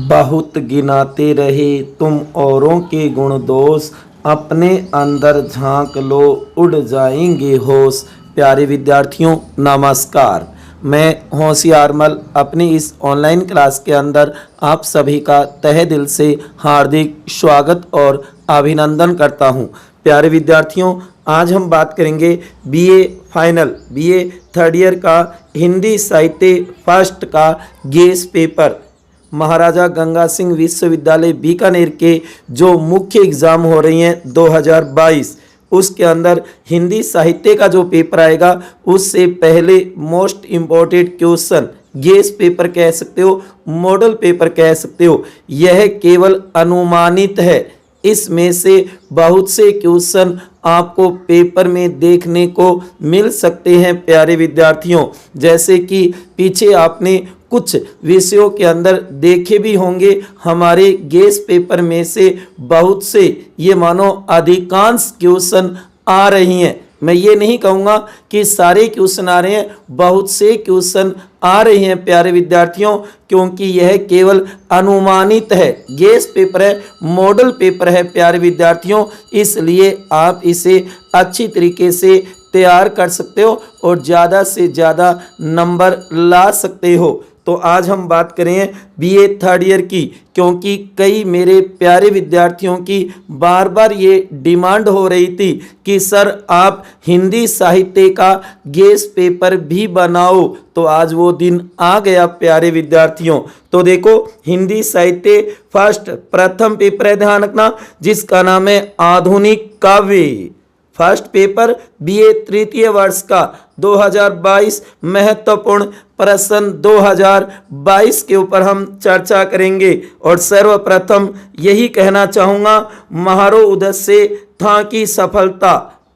बहुत गिनाते रहे तुम औरों के गुण दोष, अपने अंदर झांक लो उड़ जाएंगे होश। प्यारे विद्यार्थियों नमस्कार। मैं होशियारमल अपनी इस ऑनलाइन क्लास के अंदर आप सभी का तहे दिल से हार्दिक स्वागत और अभिनंदन करता हूं। प्यारे विद्यार्थियों, आज हम बात करेंगे BA final BA third year का हिंदी साहित्य फर्स्ट का गेस पेपर महाराजा गंगा सिंह विश्वविद्यालय बीकानेर के जो मुख्य एग्ज़ाम हो रही हैं 2022, उसके अंदर हिंदी साहित्य का जो पेपर आएगा उससे पहले most important question guess paper कह सकते हो, मॉडल पेपर कह सकते हो, यह केवल अनुमानित है। इसमें से बहुत से क्वेश्चन आपको पेपर में देखने को मिल सकते हैं। प्यारे विद्यार्थियों, जैसे कि पीछे आपने कुछ विषयों के अंदर देखे भी होंगे, हमारे गेस पेपर में से बहुत से ये मानो अधिकांश क्वेश्चन आ रही हैं। मैं ये नहीं कहूँगा कि सारे क्वेश्चन आ रहे हैं, बहुत से क्वेश्चन आ रहे हैं प्यारे विद्यार्थियों, क्योंकि यह केवल अनुमानित है। गेस पेपर है, मॉडल पेपर है प्यारे विद्यार्थियों, इसलिए आप इसे अच्छी तरीके से तैयार कर सकते हो और ज़्यादा से ज़्यादा नंबर ला सकते हो। तो आज हम बात करें बीए थर्ड ईयर की, क्योंकि कई मेरे प्यारे विद्यार्थियों की बार बार ये डिमांड हो रही थी कि सर आप हिंदी साहित्य का गेस पेपर भी बनाओ। तो आज वो दिन आ गया प्यारे विद्यार्थियों। तो देखो, हिंदी साहित्य फर्स्ट प्रथम पेपर है, ध्यान रखना, जिसका नाम है आधुनिक काव्य। फर्स्ट पेपर बीए तृतीय वर्ष का 2022 महत्वपूर्ण प्रश्न 2022 के ऊपर हम चर्चा करेंगे। और सर्वप्रथम यही कहना चाहूँगा, म्हारो उद्देश्य था की सफलता,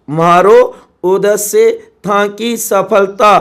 म्हारो उद्देश्य था की सफलता,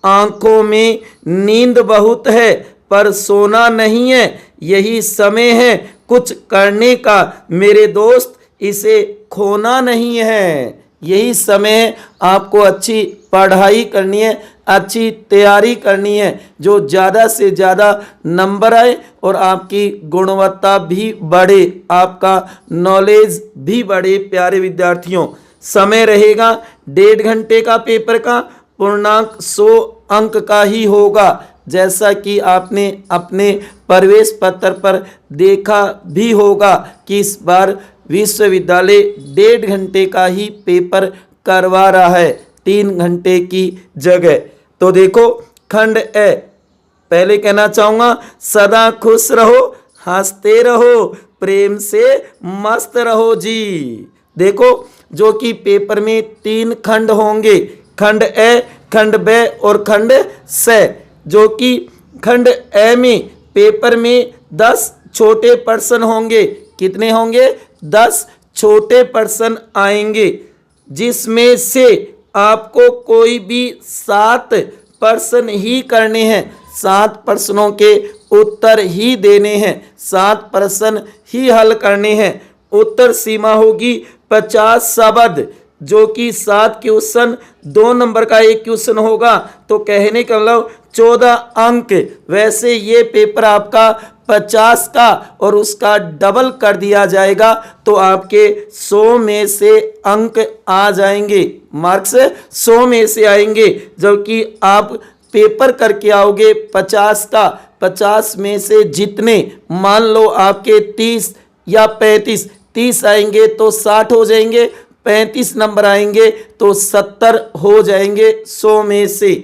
आंखों में नींद बहुत है पर सोना नहीं है, यही समय है कुछ करने का मेरे दोस्त, इसे खोना नहीं है। यही समय आपको अच्छी पढ़ाई करनी है, अच्छी तैयारी करनी है, जो ज़्यादा से ज़्यादा नंबर आए और आपकी गुणवत्ता भी बढ़े, आपका नॉलेज भी बढ़े। प्यारे विद्यार्थियों, समय रहेगा 1.5 घंटे का पेपर का, पूर्णांक 100 अंक का ही होगा, जैसा कि आपने अपने प्रवेश पत्र पर देखा भी होगा कि इस बार विश्वविद्यालय 1.5 घंटे का ही पेपर करवा रहा है, 3 घंटे की जगह। तो देखो, खंड ए, पहले कहना चाहूँगा, सदा खुश रहो, हंसते रहो, प्रेम से मस्त रहो जी। देखो, जो कि पेपर में 3 खंड होंगे, खंड ए, खंड बे और खंड से। जो कि खंड ए में पेपर में 10 छोटे प्रश्न होंगे। कितने होंगे? 10 छोटे प्रश्न आएंगे, जिसमें से आपको कोई भी 7 प्रश्न ही करने हैं, 7 प्रश्नों के उत्तर ही देने हैं, 7 प्रश्न ही हल करने हैं। उत्तर सीमा होगी 50 शब्द, जो कि 7 क्वेश्चन 2 नंबर का एक क्वेश्चन होगा, तो कहने का मतलब 14 अंक। वैसे ये पेपर आपका 50 का और उसका डबल कर दिया जाएगा, तो आपके 100 में से अंक आ जाएंगे, मार्क्स 100 में से आएंगे। जबकि आप पेपर करके आओगे 50 का, 50 में से जितने, मान लो आपके 30 या 35 आएंगे तो 60 हो जाएंगे, 35 नंबर आएंगे तो 70 हो जाएंगे 100 में से।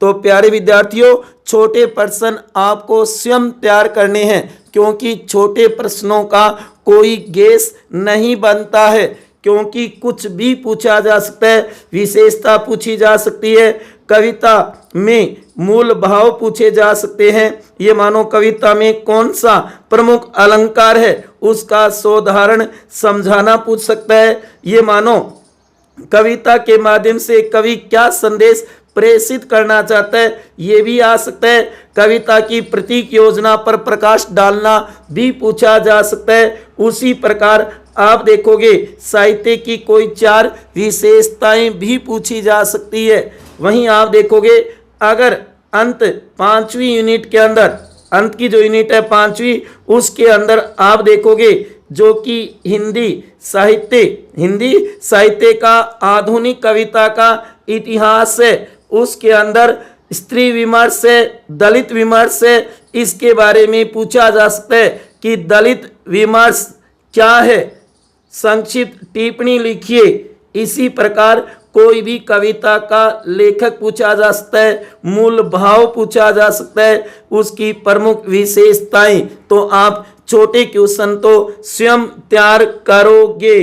तो प्यारे विद्यार्थियों, छोटे प्रश्न आपको स्वयं तैयार करने हैं, क्योंकि छोटे प्रश्नों का कोई गेस नहीं बनता है, क्योंकि कुछ भी पूछा जा सकता है, विशेषता पूछी जा सकती है, कविता में मूल भाव पूछे जा सकते हैं। ये मानो कविता में कौन सा प्रमुख अलंकार है उसका सोदाहरण समझाना पूछ सकता है। ये मानो कविता के माध्यम से कवि क्या संदेश प्रेषित करना चाहता है, ये भी आ सकता है। कविता की प्रतीक योजना पर प्रकाश डालना भी पूछा जा सकता है। उसी प्रकार आप देखोगे साहित्य की कोई 4 विशेषताएं भी पूछी जा सकती है। वहीं आप देखोगे अगर अंत 5वीं यूनिट के अंदर अंत की जो यूनिट है 5वीं, उसके अंदर आप देखोगे जो कि हिंदी साहित्य का आधुनिक कविता का इतिहास है, उसके अंदर स्त्री विमर्श है, दलित विमर्श है, इसके बारे में पूछा जा सकता है कि दलित विमर्श क्या है, संक्षिप्त टिप्पणी लिखिए। इसी प्रकार कोई भी कविता का लेखक पूछा जा सकता है, मूल भाव पूछा जा सकता है, उसकी प्रमुख विशेषताएं। तो आप छोटे क्वेश्चन तो स्वयं तैयार करोगे,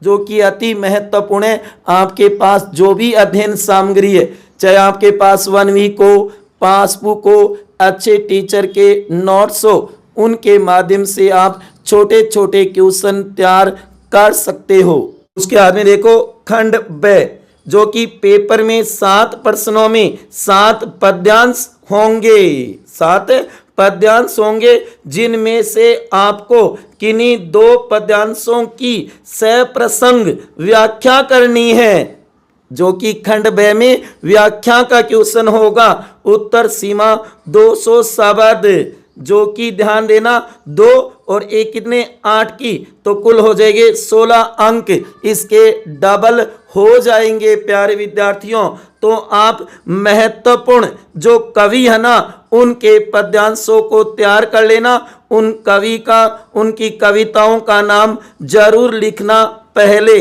जो कि अति महत्वपूर्ण है। आपके पास जो भी अध्ययन सामग्री है, चाहे आपके पास 1 वीक हो, पासबुक हो, अच्छे टीचर के नोट्स हो, उनके माध्यम से आप छोटे छोटे क्वेश्चन तैयार कर सकते हो। उसके बाद में देखो खंड ब, जो कि पेपर में 7 प्रश्नों में 7 पद्यांश होंगे, 7 पद्यांश होंगे, जिनमें से आपको किन्हीं 2 पद्यांशों की सप्रसंग व्याख्या करनी है, जो कि खंड ब में व्याख्या का क्वेश्चन होगा। उत्तर सीमा 200 शब्द, जो कि ध्यान देना 2 और 1 कितने 8 की, तो कुल हो जाएंगे 16 अंक, इसके डबल हो जाएंगे प्यारे विद्यार्थियों। तो आप महत्वपूर्ण जो कवि है ना, उनके पद्यांशों को तैयार कर लेना, उन कवि का, उनकी कविताओं का नाम जरूर लिखना पहले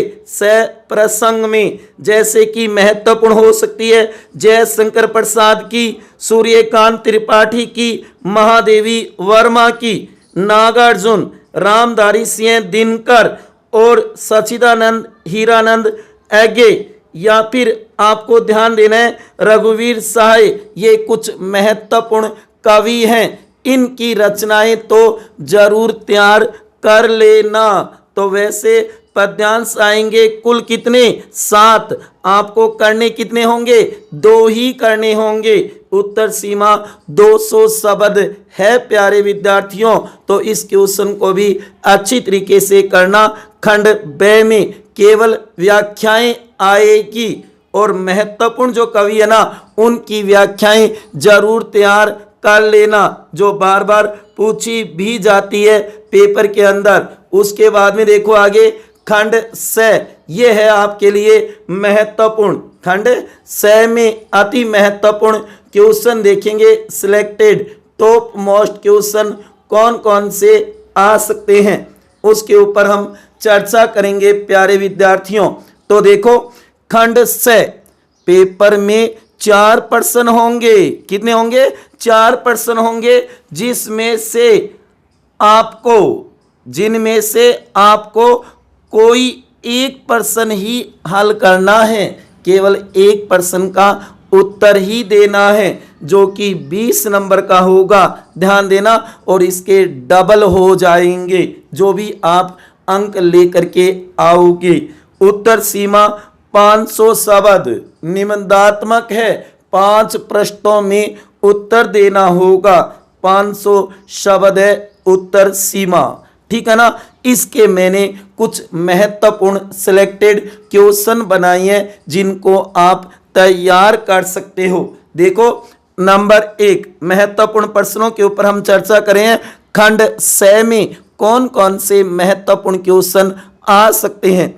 प्रसंग में। जैसे कि महत्वपूर्ण हो सकती है जयशंकर प्रसाद की, सूर्यकांत त्रिपाठी की, महादेवी वर्मा की, नागार्जुन, रामधारी सिंह दिनकर और सच्चिदानंद हीरानंद एगे, या फिर आपको ध्यान देना है रघुवीर सहाय। ये कुछ महत्वपूर्ण कवि हैं, इनकी रचनाएं तो जरूर तैयार कर लेना। तो वैसे पद्यांश आएंगे कुल कितने 7, आपको करने कितने होंगे 2 ही करने होंगे। उत्तर सीमा 200 शब्द है प्यारे विद्यार्थियों। तो इस क्वेश्चन को भी अच्छी तरीके से करना। खंड ब में केवल व्याख्याएं आएगी और महत्वपूर्ण जो कवि है ना, उनकी व्याख्याएं जरूर तैयार कर लेना, जो बार बार पूछी भी जाती है पेपर के अंदर। उसके बाद में देखो आगे खंड स, ये है आपके लिए महत्वपूर्ण। खंड स में अति महत्वपूर्ण क्वेश्चन देखेंगे, सिलेक्टेड टॉप मोस्ट क्वेश्चन कौन कौन से आ सकते हैं, उसके ऊपर हम चर्चा करेंगे प्यारे विद्यार्थियों। तो देखो खंड स पेपर में 4 प्रश्न होंगे, कितने होंगे 4 प्रश्न होंगे, जिनमें से आपको कोई एक प्रश्न ही हल करना है, केवल एक प्रश्न का उत्तर ही देना है, जो कि 20 नंबर का होगा, ध्यान देना। और इसके डबल हो जाएंगे जो भी आप अंक लेकर के आओगे। उत्तर सीमा 500 शब्द निबंधात्मक है, 5 प्रश्नों में उत्तर देना होगा, 500 शब्द है उत्तर सीमा, ठीक है ना। इसके मैंने कुछ महत्वपूर्ण सिलेक्टेड क्वेश्चन बनाए हैं, जिनको आप तैयार कर सकते हो। देखो नंबर 1 महत्वपूर्ण प्रश्नों के ऊपर हम चर्चा करें। खंड स में कौन कौन से महत्वपूर्ण क्वेश्चन आ सकते हैं।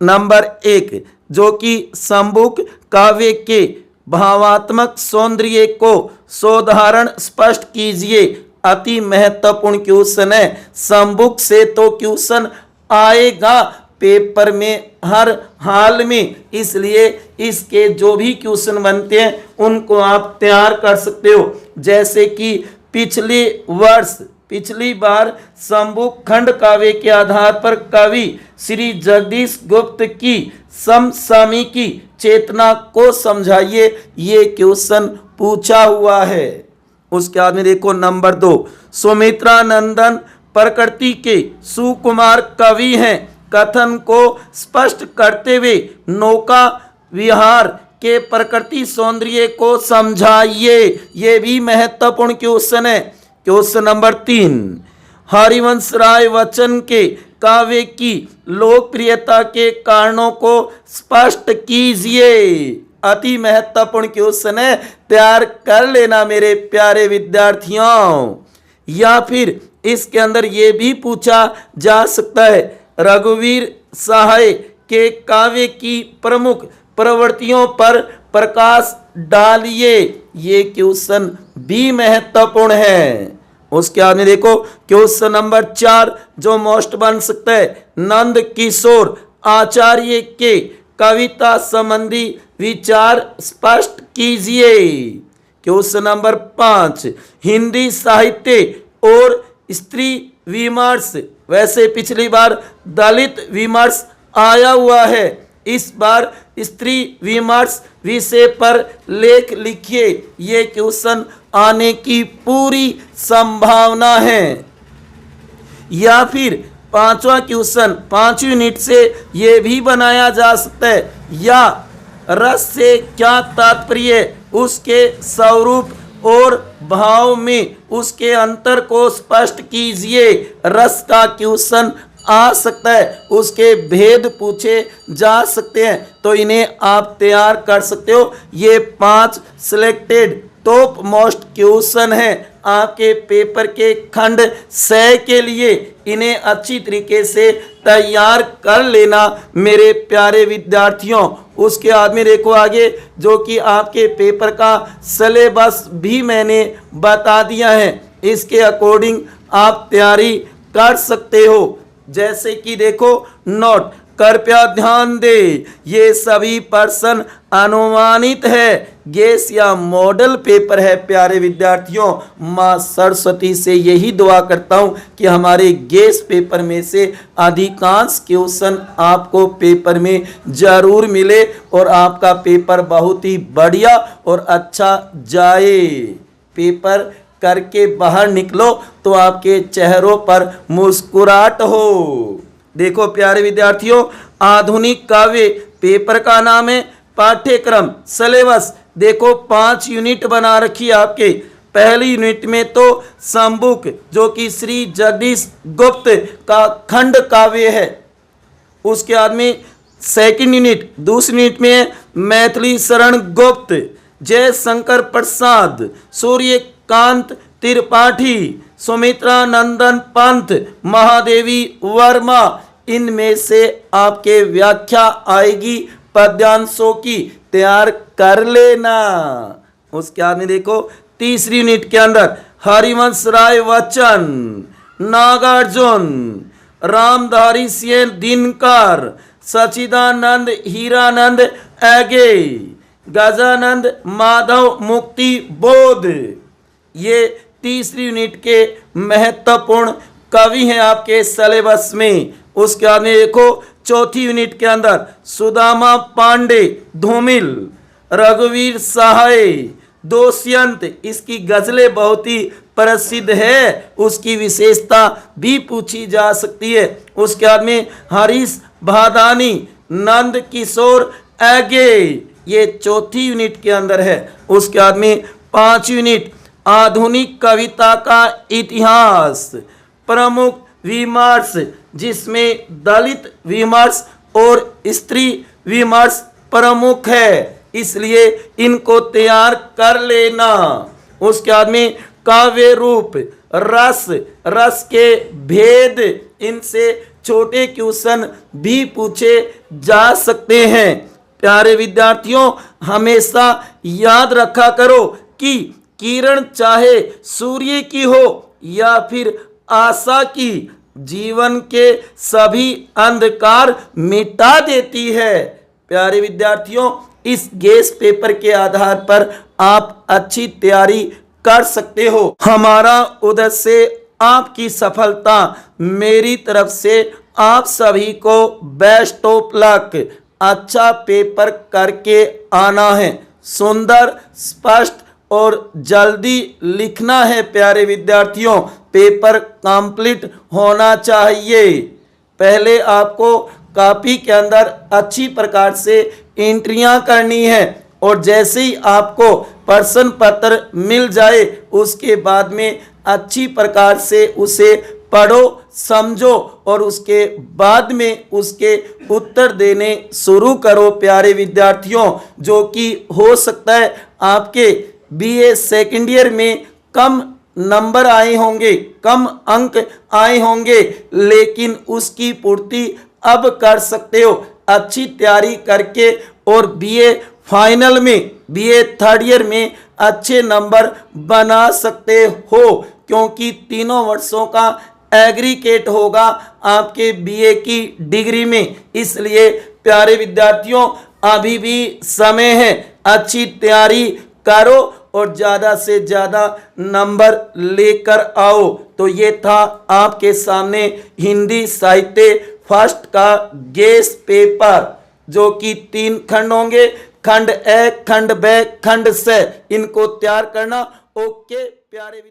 नंबर 1, जो कि संबुक काव्य के भावात्मक सौंदर्य को सोदाहरण स्पष्ट कीजिए, अति महत्वपूर्ण क्वेश्चन है। संबुक से तो क्वेश्चन आएगा पेपर में हर हाल में, इसलिए इसके जो भी क्वेश्चन बनते हैं उनको आप तैयार कर सकते हो। जैसे कि पिछली बार संबुक खंड काव्य के आधार पर कवि श्री जगदीश गुप्त की समसामयिकी चेतना को समझाइए, ये क्वेश्चन पूछा हुआ है। उसके बाद में देखो नंबर 2, सुमित्रा नंदन प्रकृति के सुकुमार कवि हैं, कथन को स्पष्ट करते हुए नौका विहार के प्रकृति सौंदर्य को समझाइए, ये भी महत्वपूर्ण क्वेश्चन है। क्वेश्चन नंबर 3, हरिवंश राय बच्चन के काव्य की लोकप्रियता के कारणों को स्पष्ट कीजिए, अति महत्वपूर्ण क्वेश्चन है, तैयार कर लेना मेरे प्यारे विद्यार्थियों। या फिर इसके अंदर ये भी पूछा जा सकता है, रघुवीर सहाय के काव्य की प्रमुख प्रवृत्तियों पर प्रकाश डालिए। ये क्वेश्चन भी महत्वपूर्ण है। उसके आगे देखो क्वेश्चन नंबर 4 जो मोस्ट बन सकता है, नंद किशोर आचार्य के कविता संबंधी विचार स्पष्ट कीजिए। क्वेश्चन नंबर 5 हिंदी साहित्य और स्त्री विमर्श, वैसे पिछली बार दलित विमर्श आया हुआ है, इस बार स्त्री विमर्श विषय पर लेख लिखिए। ये क्वेश्चन आने की पूरी संभावना है। या फिर 5वां क्वेश्चन 5 यूनिट से ये भी बनाया जा सकता है, या रस से क्या तात्पर्य, उसके स्वरूप और भाव में उसके अंतर को स्पष्ट कीजिए। रस का क्वेश्चन आ सकता है, उसके भेद पूछे जा सकते हैं, तो इन्हें आप तैयार कर सकते हो। ये 5 सिलेक्टेड टॉप मोस्ट क्वेश्चन है आपके पेपर के खंड 6 के लिए। इन्हें अच्छी तरीके से तैयार कर लेना मेरे प्यारे विद्यार्थियों। उसके बाद में देखो आगे, जो कि आपके पेपर का सिलेबस भी मैंने बता दिया है, इसके अकॉर्डिंग आप तैयारी कर सकते हो। जैसे कि देखो नोट, कृपया ध्यान दे, ये सभी प्रश्न अनुमानित है, गेस या मॉडल पेपर है प्यारे विद्यार्थियों। माँ सरस्वती से यही दुआ करता हूँ कि हमारे गेस पेपर में से अधिकांश क्वेश्चन आपको पेपर में जरूर मिले और आपका पेपर बहुत ही बढ़िया और अच्छा जाए। पेपर करके बाहर निकलो तो आपके चेहरों पर मुस्कुराहट हो। देखो प्यारे विद्यार्थियों, आधुनिक काव्य पेपर का नाम है, पाठ्यक्रम सिलेबस देखो 5 यूनिट बना रखी है आपके। पहली यूनिट में तो संबुक जो कि श्री जगदीश गुप्त का खंड काव्य है। उसके बाद में सेकंड यूनिट, दूसरी यूनिट में मैथिली शरण गुप्त, जय शंकर प्रसाद, सूर्यकांत त्रिपाठी, सुमित्रा नंदन पंत, महादेवी वर्मा। इनमें से आपके व्याख्या आएगी पद्यांशों की, तैयार कर लेना। उसके बाद में देखो तीसरी यूनिट के अंदर हरिवंश राय बच्चन, नागार्जुन, रामधारी सिंह दिनकर, सचिदानंद हीरानंद एगे, गजानंद माधव मुक्ति बोध। ये तीसरी यूनिट के महत्वपूर्ण कवि हैं आपके सिलेबस में। उसके बाद में देखो चौथी यूनिट के अंदर सुदामा पांडे धूमिल, रघुवीर सहाय, दोष्यंत, इसकी गजलें बहुत ही प्रसिद्ध है, उसकी विशेषता भी पूछी जा सकती है। उसके बाद में हरीश भादानी, नंद किशोर एगे, ये चौथी यूनिट के अंदर है। उसके बाद में 5 यूनिट आधुनिक कविता का इतिहास, प्रमुख विमर्श, जिसमें दलित विमर्श और स्त्री विमर्श प्रमुख है, इसलिए इनको तैयार कर लेना। उसके बाद में काव्य रूप, रस, रस के भेद, इनसे छोटे क्वेश्चन भी पूछे जा सकते हैं। प्यारे विद्यार्थियों, हमेशा याद रखा करो कि किरण चाहे सूर्य की हो या फिर आशा की, जीवन के सभी अंधकार मिटा देती है। प्यारे विद्यार्थियों, इस गेस पेपर के आधार पर आप अच्छी तैयारी कर सकते हो। हमारा उद्देश्य आपकी सफलता, मेरी तरफ से आप सभी को बेस्ट ऑफ लक, अच्छा पेपर करके आना है, सुंदर, स्पष्ट और जल्दी लिखना है। प्यारे विद्यार्थियों, पेपर कंप्लीट होना चाहिए। पहले आपको कॉपी के अंदर अच्छी प्रकार से एंट्रियां करनी है और जैसे ही आपको प्रश्न पत्र मिल जाए उसके बाद में अच्छी प्रकार से उसे पढ़ो, समझो और उसके बाद में उसके उत्तर देने शुरू करो। प्यारे विद्यार्थियों, जो कि हो सकता है आपके बीए सेकेंड ईयर में कम नंबर आए होंगे, कम अंक आए होंगे, लेकिन उसकी पूर्ति अब कर सकते हो अच्छी तैयारी करके और बीए फाइनल में, बीए थर्ड ईयर में अच्छे नंबर बना सकते हो, क्योंकि तीनों वर्षों का एग्रीगेट होगा आपके बीए की डिग्री में। इसलिए प्यारे विद्यार्थियों, अभी भी समय है, अच्छी तैयारी करो और ज़्यादा से ज़्यादा नंबर लेकर आओ। तो ये था आपके सामने हिंदी साहित्य फर्स्ट का गेस पेपर, जो कि 3 खंड होंगे, खंड ए, खंड ब, खंड स, इनको तैयार करना। ओके प्यारे